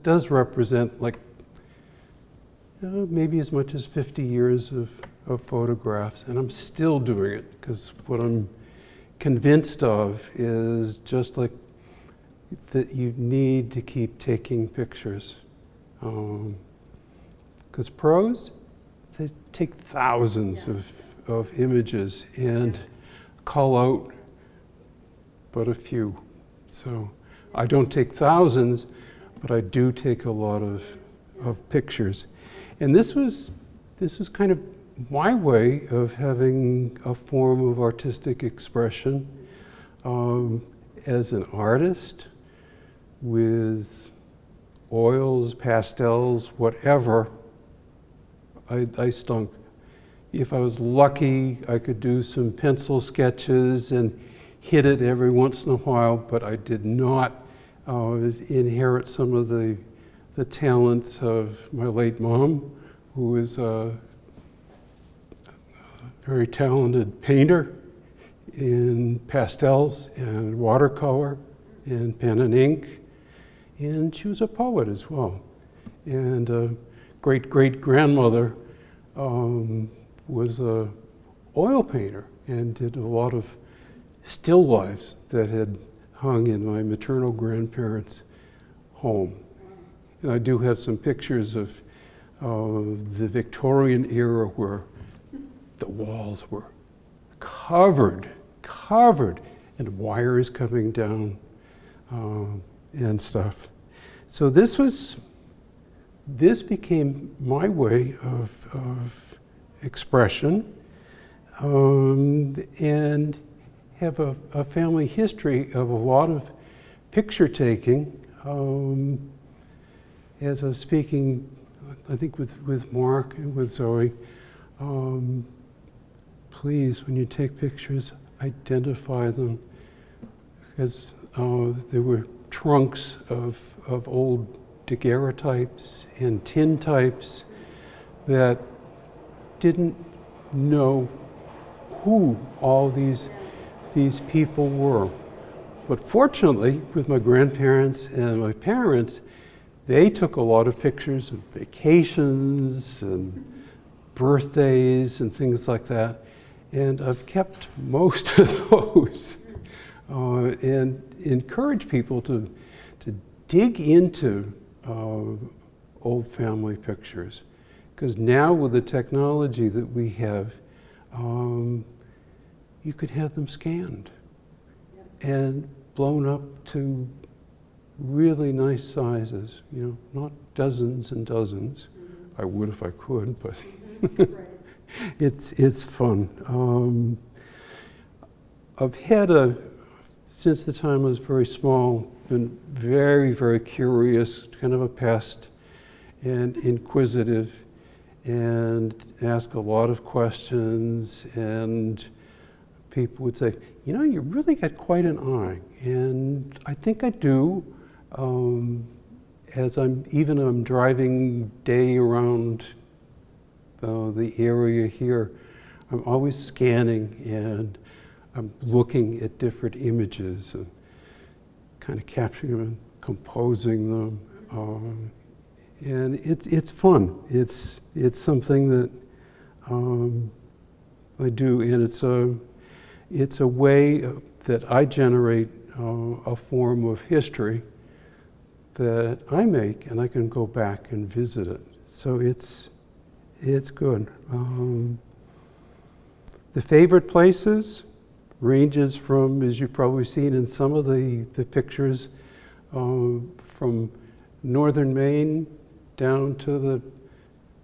does represent like maybe as much as 50 years of photographs, and I'm still doing it because what I'm convinced of is just like that you need to keep taking pictures. Because pros, they take thousands of images and call out but a few. So I don't take thousands, but I do take a lot of pictures. And this was kind of my way of having a form of artistic expression as an artist with oils, pastels, whatever. I stunk. If I was lucky, I could do some pencil sketches and hit it every once in a while, but I did not inherit some of the talents of my late mom, who was a very talented painter in pastels and watercolor and pen and ink, and she was a poet as well. And a great-great-grandmother was a oil painter and did a lot of still lifes that had hung in my maternal grandparents' home. And I do have some pictures of the Victorian era where the walls were covered, and wires coming down and stuff. So this became my way of expression, and have a family history of a lot of picture taking. As I was speaking, I think with Mark and with Zoe, please, when you take pictures, identify them, because there were trunks of old daguerreotypes and tintypes that didn't know who all these people were. But fortunately, with my grandparents and my parents, they took a lot of pictures of vacations and birthdays and things like that. And I've kept most of those and encourage people to dig into old family pictures. Because now with the technology that we have, you could have them scanned and blown up to really nice sizes, not dozens and dozens. I would if I could, but it's fun. I've had since the time I was very small, been very, very curious, kind of a pest, and inquisitive, and ask a lot of questions, and people would say, you really got quite an eye. And I think I do. As I'm driving day around the area here, I'm always scanning and I'm looking at different images and kind of capturing them and composing them. And it's fun. It's something that I do, and it's a way that I generate a form of history that I make, and I can go back and visit it. So it's good. The favorite places ranges from, as you've probably seen in some of the pictures, from northern Maine down to the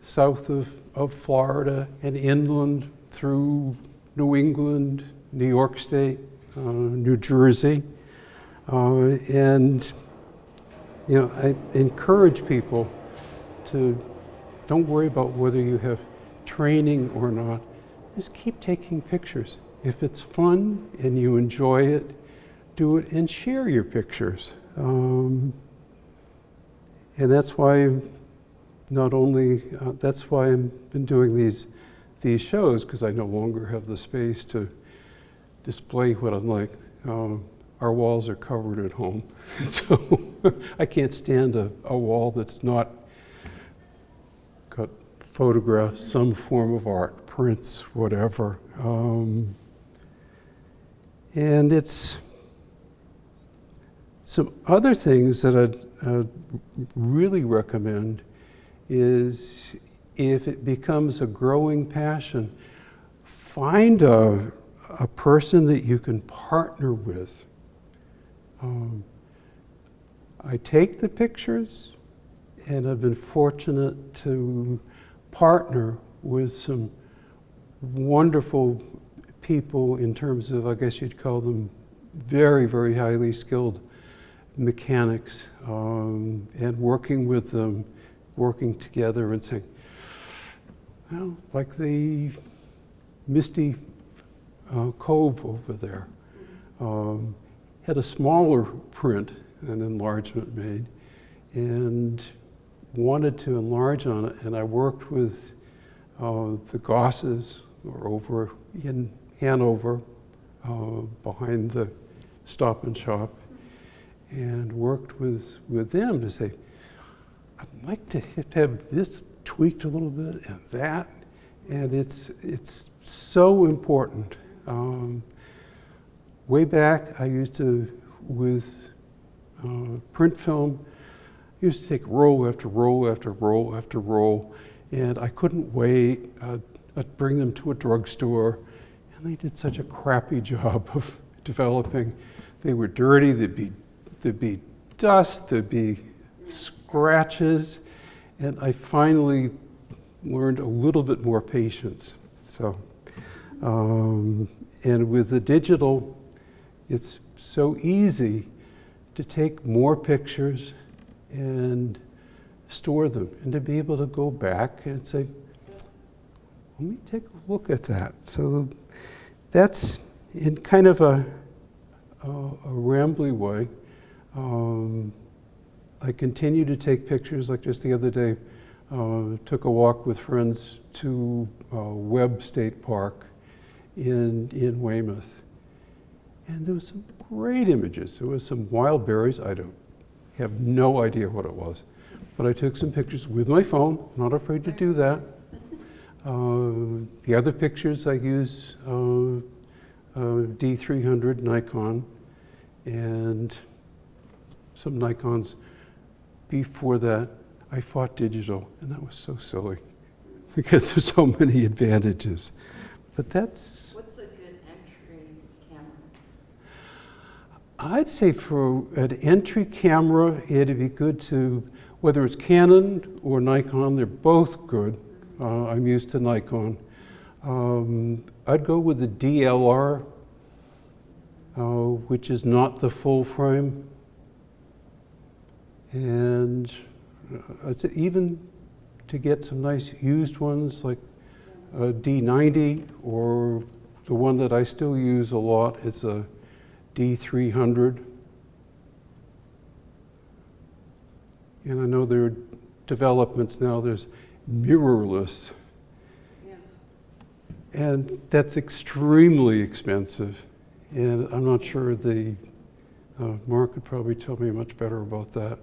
south of Florida and inland through New England, New York State, New Jersey, and I encourage people to don't worry about whether you have training or not. Just keep taking pictures. If it's fun and you enjoy it, do it and share your pictures. And that's why that's why I've been doing these shows, because I no longer have the space to display what I'm like. our walls are covered at home. So I can't stand a wall that's not got photographs, some form of art, prints, whatever. And it's some other things that I'd really recommend is, if it becomes a growing passion, find a person that you can partner with. I take the pictures, and I've been fortunate to partner with some wonderful people in terms of, I guess you'd call them very, very highly skilled mechanics, and working with them, working together and saying, well, like the Misty Cove over there, had a smaller print, an enlargement made, and wanted to enlarge on it, and I worked with the Gosses, or over in Hanover, behind the Stop and Shop, and worked with them to say, I'd like to have this tweaked a little bit and that, and it's so important. Way back, I used to, with print film, I used to take roll after roll after roll after roll, and I couldn't wait. I'd bring them to a drugstore, and they did such a crappy job of developing. They were dirty, there'd be dust, there'd be scratches, and I finally learned a little bit more patience. So, and with the digital, it's so easy to take more pictures and store them, and to be able to go back and say, let me take a look at that. So that's in kind of a rambly way. I continue to take pictures, like just the other day, took a walk with friends to Webb State Park in Weymouth. And there was some great images. There was some wild berries. I have no idea what it was. But I took some pictures with my phone, not afraid to do that. The other pictures I use D300 Nikon, and some Nikons before that. I fought digital, and that was so silly because there's so many advantages. But that's... What's a good entry camera? I'd say for an entry camera, it'd be good to, whether it's Canon or Nikon, they're both good. I'm used to Nikon. I'd go with the DLR, which is not the full frame. And I'd say even to get some nice used ones like a D90, or the one that I still use a lot is a D300. And I know there are developments now, there's mirrorless. Yeah. And that's extremely expensive. And I'm not sure Mark could probably tell me much better about that,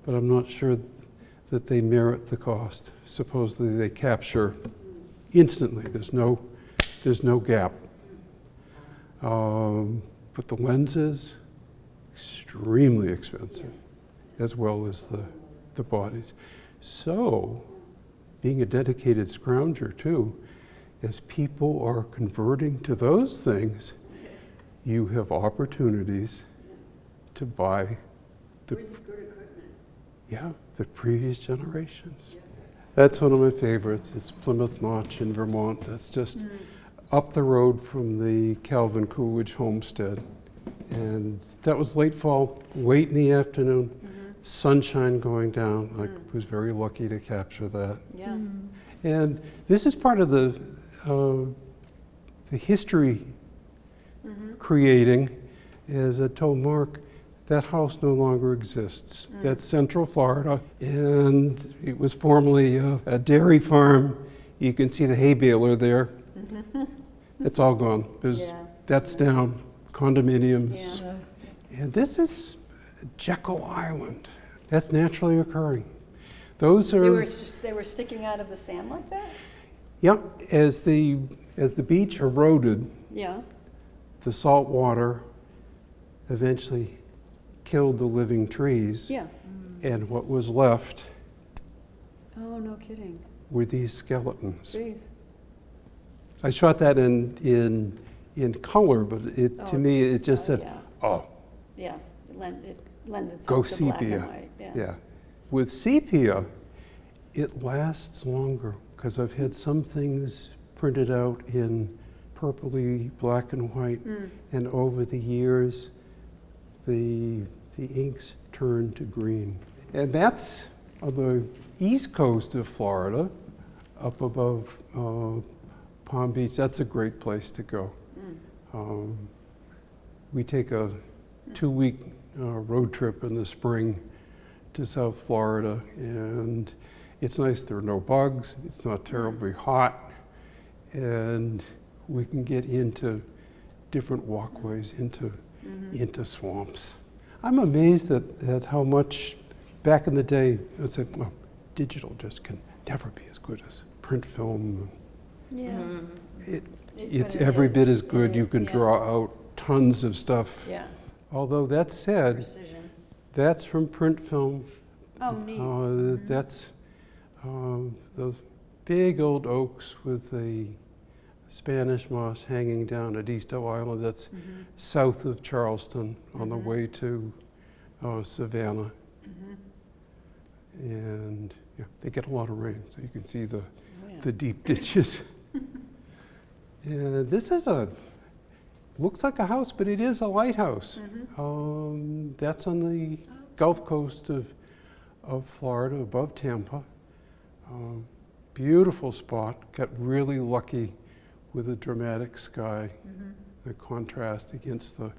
but I'm not sure that they merit the cost. Supposedly they capture instantly, there's no gap. But the lenses, extremely expensive, as well as the bodies. So, being a dedicated scrounger too, as people are converting to those things, you have opportunities to buy the previous generations. That's one of my favorites. It's Plymouth Notch in Vermont. That's just up the road from the Calvin Coolidge homestead. And that was late fall, late in the afternoon, sunshine going down. I was very lucky to capture that. Yeah. And this is part of the history creating. As I told Mark, that house no longer exists. That's Central Florida, and it was formerly a dairy farm. You can see the hay baler there. It's all gone. That's down. Condominiums. Yeah. And this is Jekyll Island. That's naturally occurring. Those are, They were sticking out of the sand like that? yeah, as the beach eroded, Yeah. the salt water eventually killed the living trees. Yeah. And what was left Oh, no kidding. were these skeletons. Jeez. I shot that in color, but to me it just said, Yeah. oh, Yeah. It lends itself go to black and sepia. white. Yeah. With sepia, it lasts longer because I've had some things printed out in purpley black and white, and over the years, the inks turn to green. And that's on the east coast of Florida, up above Palm Beach. That's a great place to go. We take a 2-week road trip in the spring to South Florida, and it's nice. There are no bugs. It's not terribly hot, and we can get into different walkways into swamps. I'm amazed at how much back in the day I said, well, digital just can never be as good as print film. Yeah. It's But it every is. bit as good. It You is, can yeah. draw out tons of stuff. Yeah. Although that said, Precision. that's from print film. Oh, neat. That's those big old oaks with the Spanish moss hanging down at Easto Island. That's south of Charleston on the way to Savannah. And yeah, they get a lot of rain, so you can see the deep ditches. And this is looks like a house, but it is a lighthouse. That's on the Gulf Coast of Florida, above Tampa. Beautiful spot. Got really lucky with a dramatic sky, the contrast against the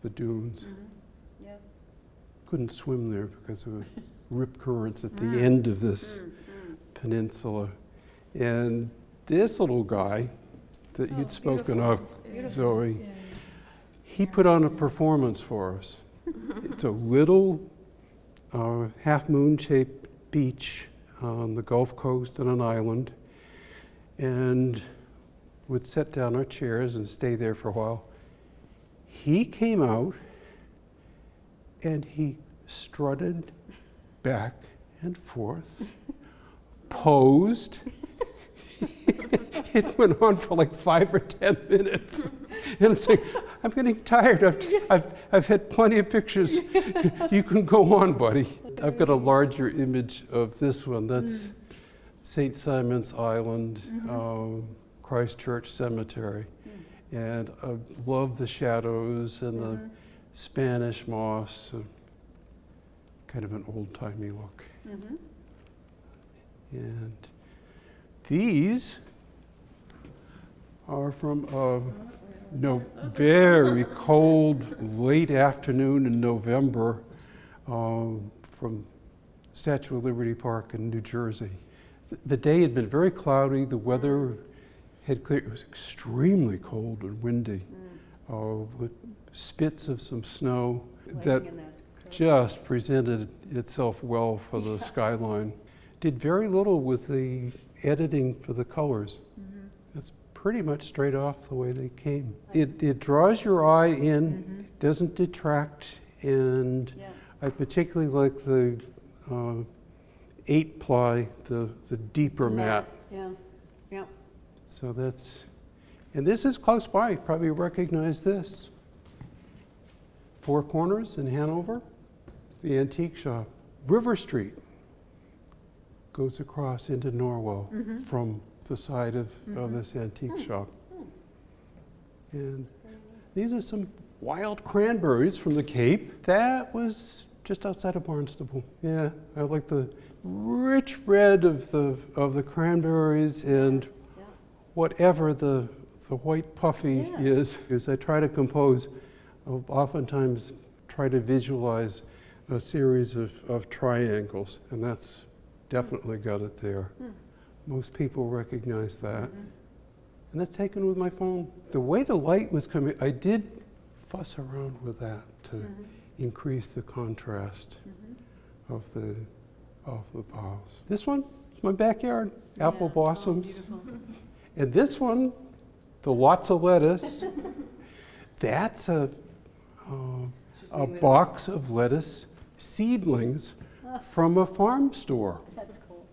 dunes. Yeah. Couldn't swim there because of rip currents at the end of this peninsula. And this little guy that you'd spoken of, Zoe, he put on a performance for us. It's a little half-moon shaped beach on the Gulf Coast on an island, and would set down our chairs and stay there for a while. He came out and he strutted back and forth, posed. It went on for like 5 or 10 minutes. And I'm saying, I'm getting tired. I've had plenty of pictures. You can go on, buddy. I've got a larger image of this one. That's St. Simon's Island, Christchurch Cemetery. And I love the shadows and the Spanish moss, kind of an old-timey look. And these are from very cold late afternoon in November from Statue of Liberty Park in New Jersey. The day had been very cloudy. The weather had cleared. It was extremely cold and windy, with spits of some snow that just presented itself well for the skyline. Did very little with the editing for the colors. It's pretty much straight off the way they came. It draws your eye in, it doesn't detract, and I particularly like the 8-ply, the deeper mat. Yeah. Yeah. So that's, and this is close by, you probably recognize this. Four Corners in Hanover, the antique shop. River Street goes across into Norwell from the side of this antique shop. And these are some wild cranberries from the Cape. That was just outside of Barnstable. Yeah, I like the rich red of the cranberries and whatever the white puffy is I try to compose, oftentimes try to visualize a series of triangles, and that's definitely got it there. Most people recognize that. And that's taken with my phone. The way the light was coming, I did fuss around with that to increase the contrast of the boughs. This one is my backyard, apple Yeah. blossoms. Oh, beautiful. And this one, the lots of lettuce, that's a box of lettuce seedlings from a farm store. That's cool.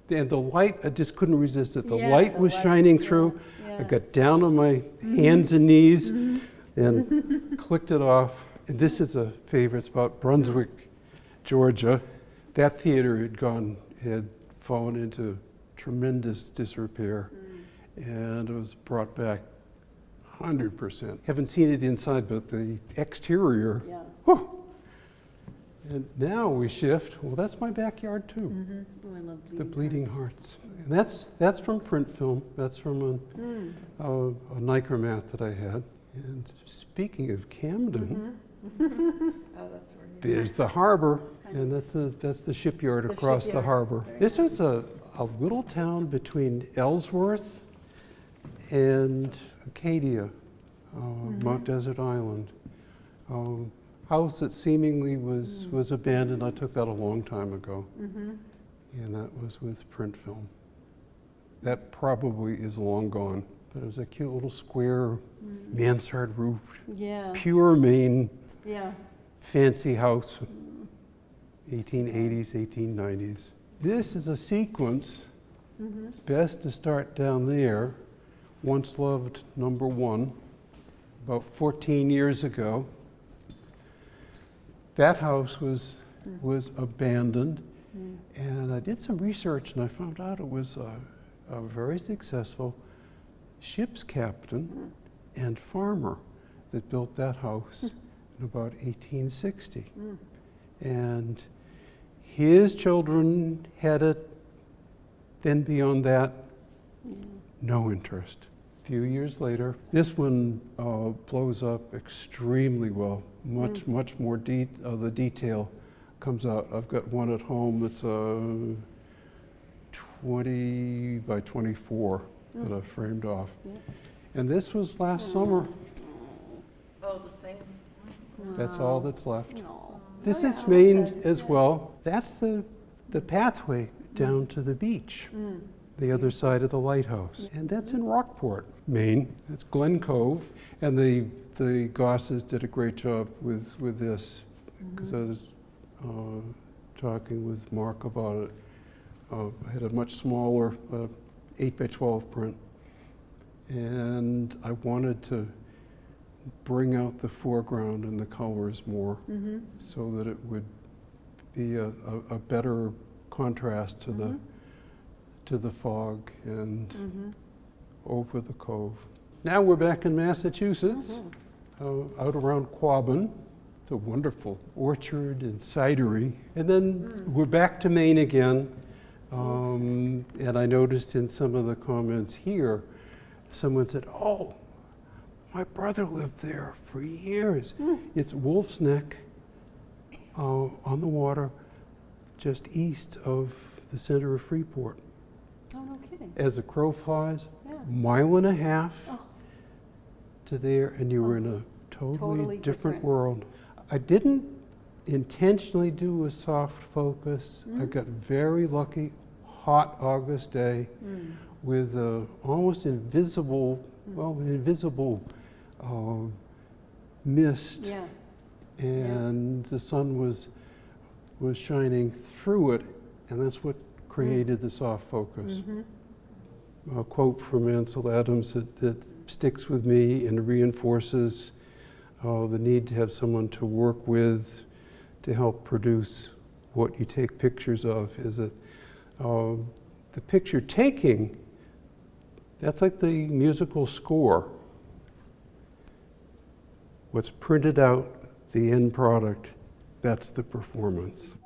And the light, I just couldn't resist it. The Yeah, light the was light, shining yeah, through. yeah. I got down on my hands and knees and clicked it off. And this is a favorite spot, Brunswick, Georgia. That theater had fallen into tremendous disrepair, and it was brought back 100%. Haven't seen it inside, but the exterior, Yeah. whew. And now we shift, well, that's my backyard too, Oh, I love the Bleeding Hearts. And that's from print film, that's from a Niker mat that I had. And speaking of Camden, Oh, that's where you. there's the harbor, and that's the shipyard The across the shipyard. harbor. Very This was a little town between Ellsworth and Acadia, Mount Desert Island. House that seemingly was abandoned. I took that a long time ago, and that was with print film. That probably is long gone, but it was a cute little square mansard roof, Yeah. pure Maine Yeah. fancy house, 1880s, 1890s. This is a sequence, best to start down there, Once Loved #1, about 14 years ago. That house was abandoned, and I did some research and I found out it was a very successful ship's captain and farmer that built that house in about 1860. And his children had it. Then beyond that, no interest. A few years later, this one blows up extremely well. Much more the detail comes out. I've got one at home that's 20 by 24 that I've framed off. Yeah. And this was last summer. Oh, the same. That's all that's left. No. This Oh, is yeah, Maine okay. as well. That's the pathway down to the beach, the other side of the lighthouse. And that's in Rockport, Maine. That's Glen Cove. And the Gosses did a great job with this, because I was talking with Mark about it. I had a much smaller 8 by 12 print, and I wanted to bring out the foreground and the colors more, so that it would be a better contrast to the fog and over the cove. Now we're back in Massachusetts, out around Quabbin. It's a wonderful orchard and cidery. And then we're back to Maine again. And I noticed in some of the comments here, someone said, "Oh, my brother lived there for years." It's Wolf's Neck on the water, just east of the center of Freeport. Oh, no kidding. As the crow flies, Yeah. mile and a half Oh. to there, and you were in a totally Totally different different. world. I didn't intentionally do a soft focus. I got very lucky, hot August day with almost invisible, mist, Yeah. and the sun was shining through it, and that's what created the soft focus. A quote from Ansel Adams that sticks with me and reinforces the need to have someone to work with to help produce what you take pictures of, is that the picture taking, that's like the musical score. What's printed out, the end product, that's the performance.